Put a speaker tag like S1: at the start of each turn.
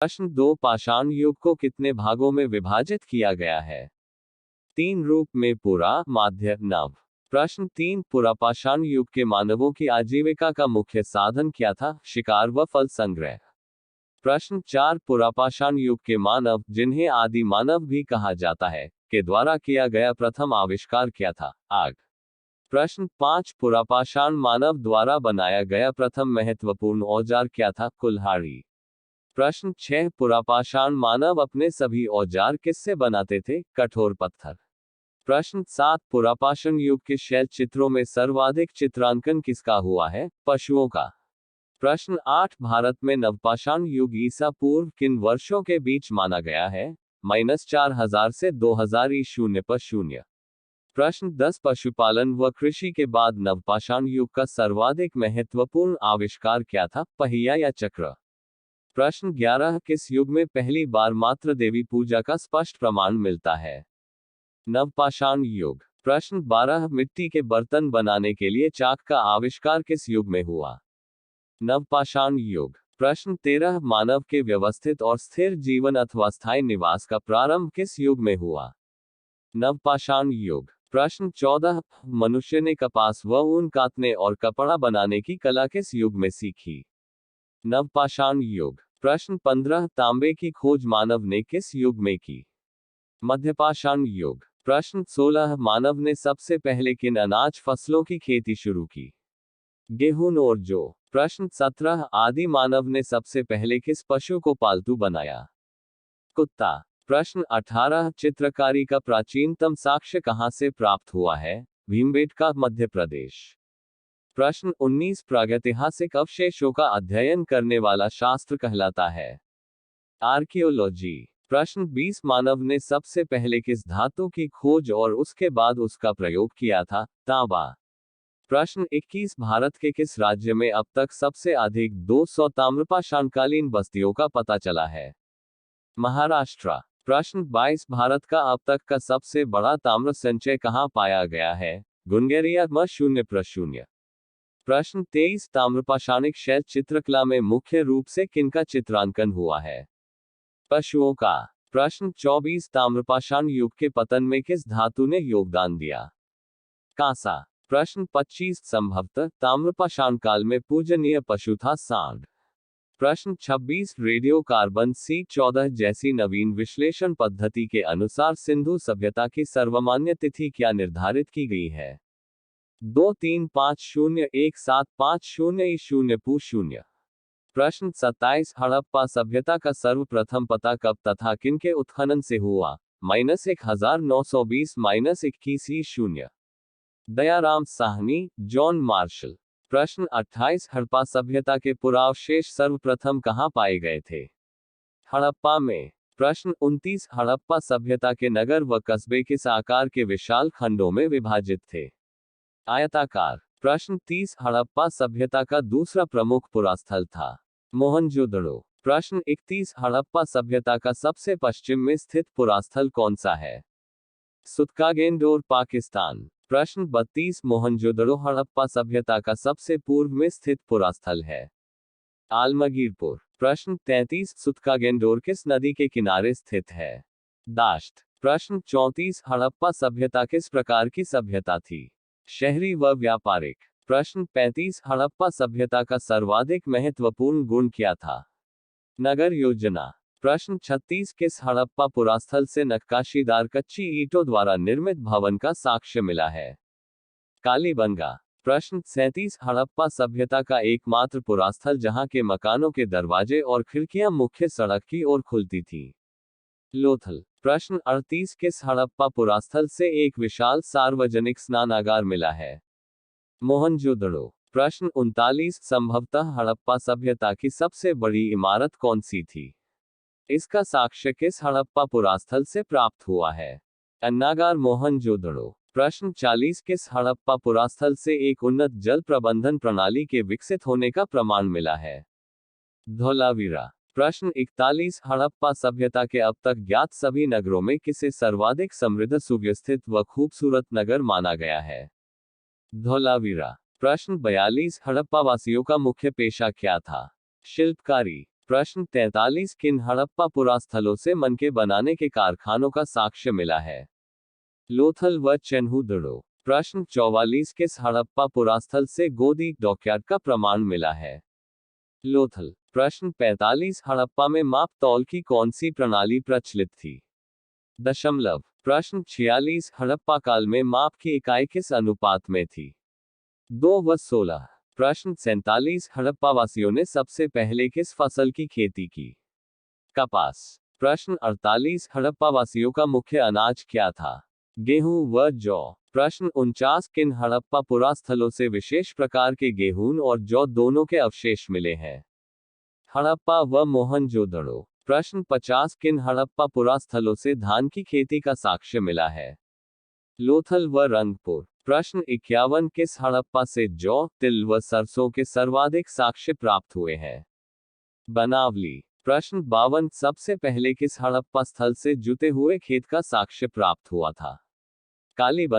S1: प्रश्न 2 पाषाण युग को कितने भागों में विभाजित किया गया है? 3 रूप में पुरा, माध्य, नव। प्रश्न 3 पुरापाषाण युग के मानवों की आजीविका का मुख्य साधन क्या था? शिकार व फल संग्रह। प्रश्न 4 पुरापाषाण युग के मानव, जिन्हें आदि मानव भी कहा जाता है, के द्वारा किया गया प्रथम आविष्कार क्या था? आग। प्रश्न 5 पुरापाषाण मानव द्वारा बनाया गया प्रथम महत्वपूर्ण औजार क्या था? कुल्हाड़ी। प्रश्न 6 पुरापाषाण मानव अपने सभी औजार किससे बनाते थे? कठोर पत्थर। प्रश्न 7 पुरापाषाण युग के शैल चित्रों में सर्वाधिक चित्रांकन किसका हुआ है? पशुओं का। प्रश्न 8 भारत में नवपाषाण युग ईसा पूर्व किन वर्षों के बीच माना गया है? -4000 से 2000 शून्य पर शून्य। प्रश्न 10 पशुपालन व कृषि के बाद नवपाषाण युग का सर्वाधिक महत्वपूर्ण आविष्कार क्या था? पहिया या चक्र। प्रश्न 11 किस युग में पहली बार मात्र देवी पूजा का स्पष्ट प्रमाण मिलता है? नवपाषाण युग। प्रश्न 12 मिट्टी के बर्तन बनाने के लिए चाक का आविष्कार किस युग में हुआ? नवपाषाण युग। प्रश्न 13 मानव के व्यवस्थित और स्थिर जीवन अथवा स्थायी निवास का प्रारंभ किस युग में हुआ? नवपाषाण युग। प्रश्न 14 मनुष्य ने कपास व ऊन काटने और कपड़ा बनाने की कला किस युग में सीखी? नवपाषाण युग। प्रश्न 15 तांबे की खोज मानव ने किस युग में की? मध्यपाषाण युग। प्रश्न 16 मानव ने सबसे पहले किन अनाज फसलों की खेती शुरू की? गेहूं और जौ। प्रश्न 17 आदि मानव ने सबसे पहले किस पशु को पालतू बनाया? कुत्ता। प्रश्न 18 चित्रकारी का प्राचीनतम साक्ष्य कहां से प्राप्त हुआ है? भीमबेटका, मध्य प्रदेश। प्रश्न 19 प्रागैतिहासिक अवशेषों का अध्ययन करने वाला शास्त्र कहलाता है? आर्कियोलॉजी। प्रश्न 20 मानव ने सबसे पहले किस धातु की खोज और उसके बाद उसका प्रयोग किया था? तांबा। प्रश्न 21 भारत के किस राज्य में अब तक सबसे अधिक 200 ताम्रपाषाणकालीन बस्तियों का पता चला है? महाराष्ट्र। प्रश्न 22 भारत का अब तक का सबसे बड़ा ताम्र संचय कहां पाया गया है? गुनगेरिया म शून्य प्रशून्य। प्रश्न 23 ताम्रपाषाणिक शैल चित्रकला में मुख्य रूप से किनका चित्रांकन हुआ है? पशुओं का। प्रश्न 24 ताम्रपाषाण युग के पतन में किस धातु ने योगदान दिया? कांसा। प्रश्न 25 संभवतः ताम्रपाषाण काल में पूजनीय पशु था सांड। प्रश्न 26 रेडियो कार्बन C14 जैसी नवीन विश्लेषण पद्धति के अनुसार सिंधु सभ्यता की सर्वमान्य तिथि क्या निर्धारित की गई है? 23501750 प्रश्न 27 हड़प्पा सभ्यता का सर्वप्रथम पता कब तथा किनके उत्खनन से हुआ? -1920 -21 शून्य। Dayaram Sahni, John Marshall. प्रश्न 28 हड़प्पा सभ्यता के पुरावशेष सर्वप्रथम कहां पाए गए थे? हड़प्पा में। प्रश्न 29 हड़प्पा सभ्यता के नगर व कस्बे किस आकार के विशाल खंडों में विभाजित थे? आयताकार। प्रश्न 30 हड़प्पा सभ्यता का दूसरा प्रमुख पुरास्थल था? मोहनजोदड़ो। प्रश्न 31 हड़प्पा सभ्यता का सबसे पश्चिम में स्थित पुरास्थल कौन सा है? सुत्कागेंडोर, पाकिस्तान। प्रश्न 32 मोहनजोदड़ो हड़प्पा सभ्यता का सबसे पूर्व में स्थित पुरास्थल है? आलमगीरपुर। प्रश्न 33 सुत्कागेंडोर किस नदी के किनारे स्थित है? दाश्त। प्रश्न 34 हड़प्पा सभ्यता किस प्रकार की सभ्यता थी? शहरी व व्यापारिक। प्रश्न 35 हड़प्पा सभ्यता का सर्वाधिक महत्वपूर्ण गुण क्या था? नगर योजना। प्रश्न 36 किस हड़प्पा पुरास्थल से नक्काशीदार कच्ची ईंटों द्वारा निर्मित भवन का साक्ष्य मिला है? कालीबंगा। प्रश्न 37 हड़प्पा सभ्यता का एकमात्र पुरास्थल जहां के मकानों के दरवाजे और खिड़कियां मुख्य सड़क की ओर खुलती थी? लोथल। प्रश्न 38 किस हड़प्पा पुरास्थल से एक विशाल सार्वजनिक स्नानागार मिला है? मोहनजोदड़ो। प्रश्न 39 संभवतः हड़प्पा सभ्यता की सबसे बड़ी इमारत कौन सी थी? इसका साक्ष्य किस हड़प्पा पुरास्थल से प्राप्त हुआ है? अन्नागार, मोहनजोदड़ो। प्रश्न 40 किस हड़प्पा पुरास्थल से एक उन्नत जल प्रबंधन प्रणाली के विकसित होने का प्रमाण मिला है? धौलावीरा। प्रश्न 41 हड़प्पा सभ्यता के अब तक ज्ञात सभी नगरों में किसे सर्वाधिक समृद्ध, सुव्यवस्थित व खूबसूरत नगर माना गया है? धौलावीरा। प्रश्न 42 हड़प्पा वासियों का मुख्य पेशा क्या था? शिल्पकारी। प्रश्न 43 किन हड़प्पा पुरास्थलों से मनके बनाने के कारखानों का साक्ष्य मिला है? लोथल व चेन्हुदड़ो। प्रश्न 44 किस हड़प्पा पुरास्थल से गोदी डॉकयार्ड का प्रमाण मिला है? लोथल। प्रश्न 45 हड़प्पा में माप तौल की कौन सी प्रणाली प्रचलित थी? दशमलव। प्रश्न 46 हड़प्पा काल में माप की इकाई किस अनुपात में थी? 2 व 16। प्रश्न 47 हड़प्पावासियों ने सबसे पहले किस फसल की खेती की? कपास। प्रश्न 48 हड़प्पावासियों का मुख्य अनाज क्या था? गेहूं व जौ। प्रश्न 49 किन हड़प्पा पुरास्थलों से विशेष प्रकार के गेहूं और जौ दोनों के अवशेष मिले हैं? हड़प्पा व मोहनजोदड़ो। प्रश्न 50 किन हड़प्पा पुरास्थलों से धान की खेती का साक्ष्य मिला है? लोथल व रंगपुर। प्रश्न 51 किस हड़प्पा से जौ, तिल व सरसों के सर्वाधिक साक्ष्य प्राप्त हुए हैं? बनावली। प्रश्न 52 सबसे पहले किस हड़प्पा स्थल से जुते हुए खेत का साक्ष्य प्राप्त हुआ था? कालीबंगा।